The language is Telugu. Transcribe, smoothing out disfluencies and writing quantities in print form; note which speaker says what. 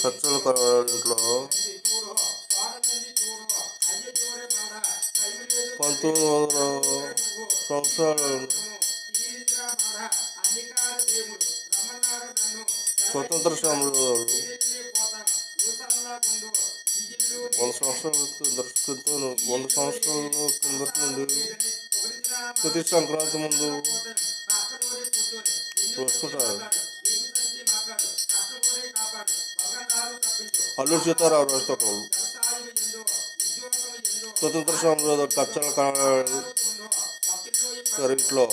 Speaker 1: ఖర్చుల కరెంట్లో 1900 సంవత్సరాలు స్వతంత్ర సమరంలో 100 సంవత్సరాల కిందటి నుండి ప్రతి సంక్రాంతి ముందు వస్తుంటారు. అల్లూరి సీతారామరాజు పుస్తకం స్వతంత్ర సమరంలో ఖర్చుల కరెంట్లో